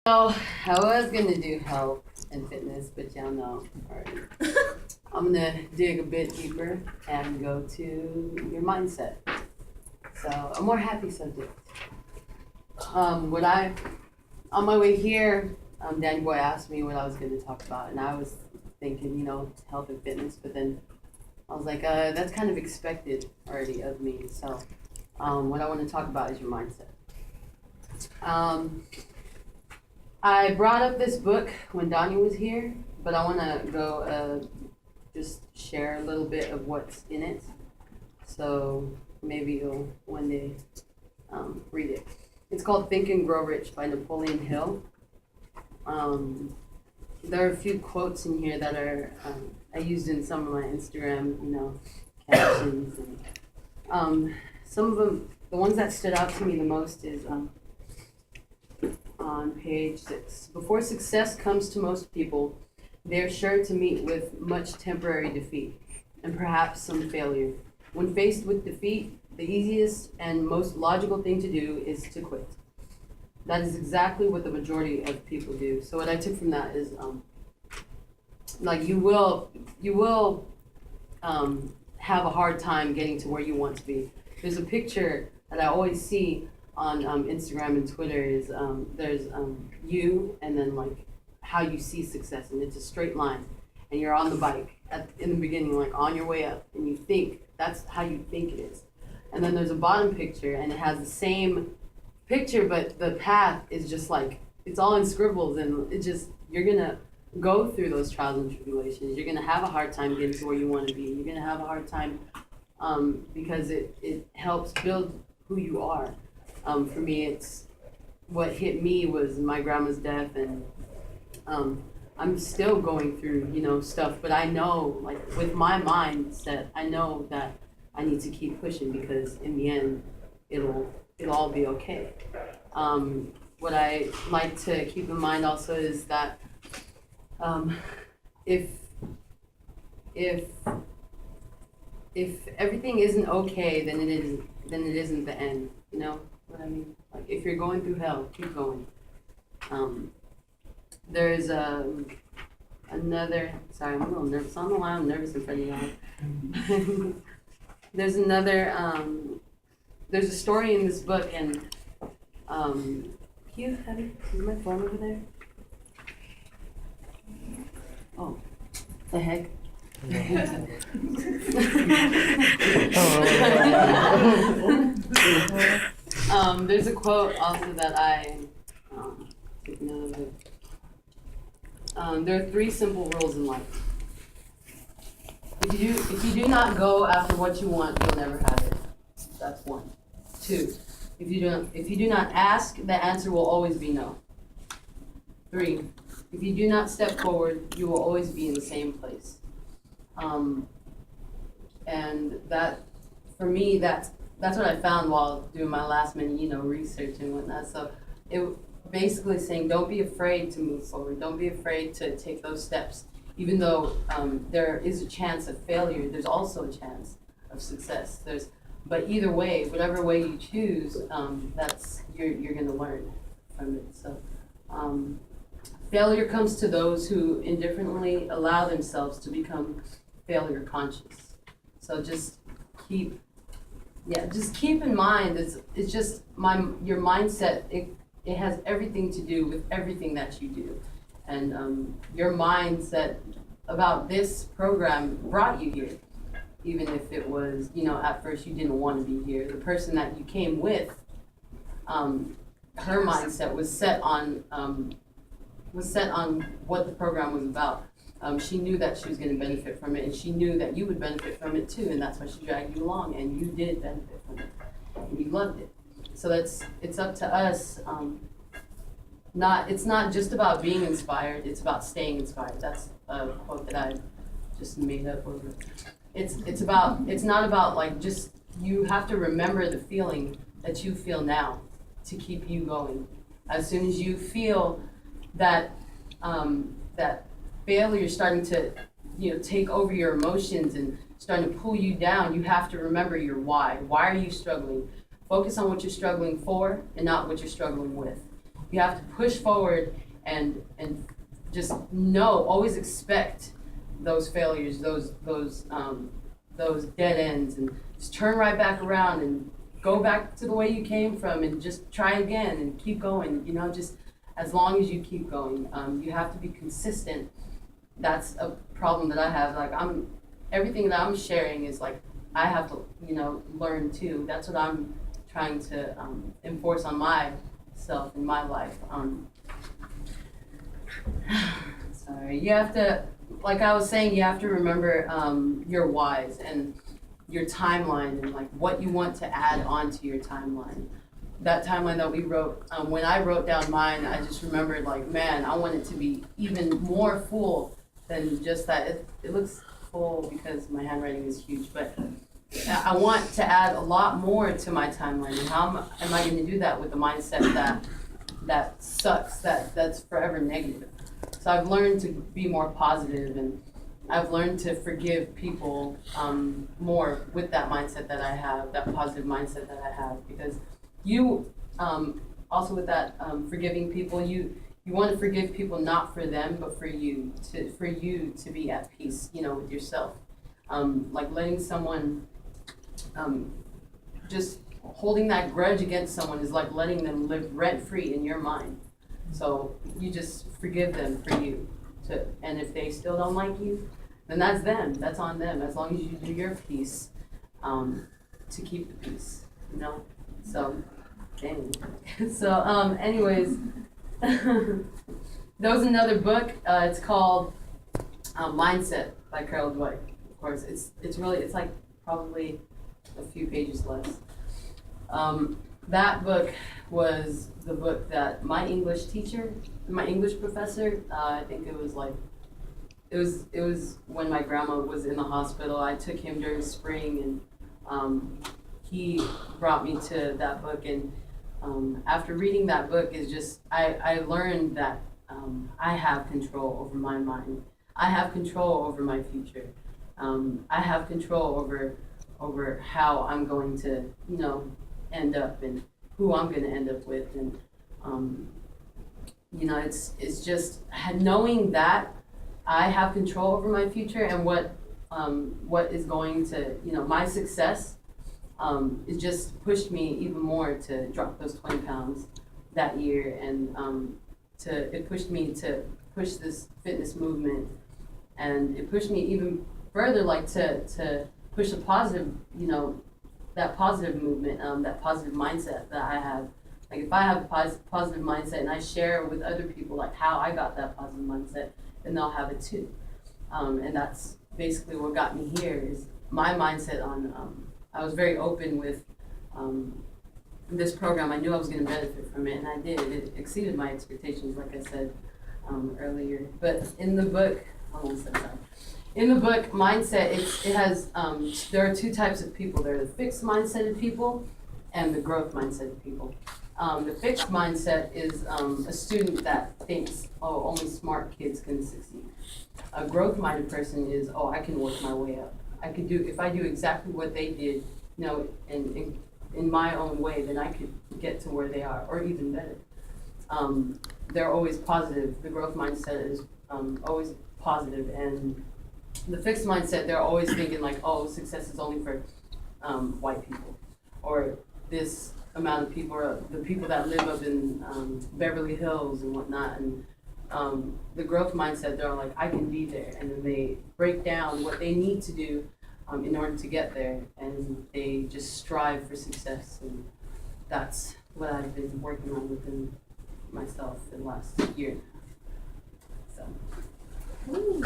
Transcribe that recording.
So I was gonna do health and fitness, but y'all know already. I'm gonna dig a bit deeper and go to your mindset. So a more happy subject. On my way here, Danny Boy asked me what I was gonna talk about, and I was thinking, health and fitness, but then I was like, that's kind of expected already of me. So what I want to talk about is your mindset. I brought up this book when Donnie was here, but I want to go just share a little bit of what's in it. So maybe you'll one day read it. It's called Think and Grow Rich by Napoleon Hill. There are a few quotes in here that are I used in some of my Instagram, captions. And, some of them, the ones that stood out to me the most is on page 6. Before success comes to most people, they're sure to meet with much temporary defeat and perhaps some failure. When faced with defeat, the easiest and most logical thing to do is to quit. That is exactly what the majority of people do. So what I took from that is, you will have a hard time getting to where you want to be. There's a picture that I always see on Instagram and Twitter is there's you and then how you see success, and it's a straight line, and you're on the bike in the beginning, on your way up, and you think that's how you think it is, and then there's a bottom picture and it has the same picture, but the path is just it's all in scribbles, and you're gonna go through those trials and tribulations. You're gonna have a hard time getting to where you want to be. You're gonna have a hard time because it helps build who you are. For me, it's what hit me was my grandma's death, and I'm still going through stuff, but I know with my mindset, I know that I need to keep pushing because in the end it'll all be okay. What I like to keep in mind also is that if everything isn't okay, then it isn't the end. You know what I mean? If you're going through hell, keep going. There's another. Sorry, I'm a little nervous. I don't know why I'm nervous in front of y'all. There's another. There's a story in this book, and Hugh, is my phone over there? Oh, the heck. There's a quote also that I took note of it. There are 3 simple rules in life. If you do not go after what you want, you'll never have it. That's 1. 2, if you do not ask, the answer will always be no. 3, if you do not step forward, you will always be in the same place. And that, for me, that's what I found while doing my last minute, research and whatnot. So it basically saying, don't be afraid to move forward. Don't be afraid to take those steps. Even though there is a chance of failure, there's also a chance of success. But either way, whatever way you choose, that's you're going to learn from it. So failure comes to those who indifferently allow themselves to become failure conscious. So just keep in mind, it's just your mindset. It has everything to do with everything that you do, and your mindset about this program brought you here, even if it was at first you didn't want to be here. The person that you came with, her mindset was set on what the program was about. She knew that she was going to benefit from it, and she knew that you would benefit from it too, and that's why she dragged you along, and you did benefit from it, and you loved it. So it's up to us. It's not just about being inspired; it's about staying inspired. That's a quote that I just made up over. It's not about just, you have to remember the feeling that you feel now to keep you going. As soon as you feel that that failure is starting to take over your emotions and starting to pull you down, you have to remember your why. Why are you struggling? Focus on what you're struggling for and not what you're struggling with. You have to push forward and just always expect those failures, those dead ends, and just turn right back around and go back to the way you came from and just try again and keep going, just as long as you keep going. You have to be consistent. That's a problem that I have. Like, everything that I'm sharing is like, I have to, learn too. That's what I'm trying to enforce on myself in my life. Sorry, you have to, like I was saying, you have to remember your whys and your timeline and like what you want to add onto your timeline. That timeline that we wrote, when I wrote down mine, I just remembered like, man, I want it to be even more full than just that. It looks full because my handwriting is huge, but I want to add a lot more to my timeline. And how am I going to do that with a mindset that sucks, that's forever negative? So I've learned to be more positive, and I've learned to forgive people more with that mindset that I have, that positive mindset that I have. Because you, also with that forgiving people, you want to forgive people not for them, but for you to be at peace, with yourself. Like letting someone, just holding that grudge against someone is like letting them live rent-free in your mind. So you just forgive them for you. And if they still don't like you, then that's them. That's on them. As long as you do your piece to keep the peace, So, dang. So, anyways, there was another book. It's called Mindset by Carol Dweck. Of course, it's like probably a few pages less. That book was the book that my English professor, I think it was when my grandma was in the hospital. I took him during spring, and he brought me to that book. And after reading that book, I learned that I have control over my mind. I have control over my future. I have control over how I'm going to, end up and who I'm going to end up with. And, it's just knowing that I have control over my future and what is going to, my success, it just pushed me even more to drop those 20 pounds that year. And it pushed me to push this fitness movement. And it pushed me even further, like to push a positive, that positive movement, that positive mindset that I have. Like if I have a positive mindset and I share with other people like how I got that positive mindset, then they'll have it too. And that's basically what got me here is my mindset on, I was very open with this program. I knew I was going to benefit from it, and I did. It exceeded my expectations, like I said earlier. But in the book, in the book, mindset, it has, there are two types of people. There are the fixed mindset people and the growth mindset people. The fixed mindset is a student that thinks, only smart kids can succeed. A growth-minded person is, I can work my way up. If I do exactly what they did, in my own way, then I could get to where they are, or even better. They're always positive. The growth mindset is always positive, and the fixed mindset, they're always thinking like, success is only for white people, or this amount of people, or the people that live up in Beverly Hills and whatnot. And the growth mindset, they're like, I can be there, and then they break down what they need to do in order to get there, and they just strive for success. And that's what I've been working on within myself in the last year. So. Ooh.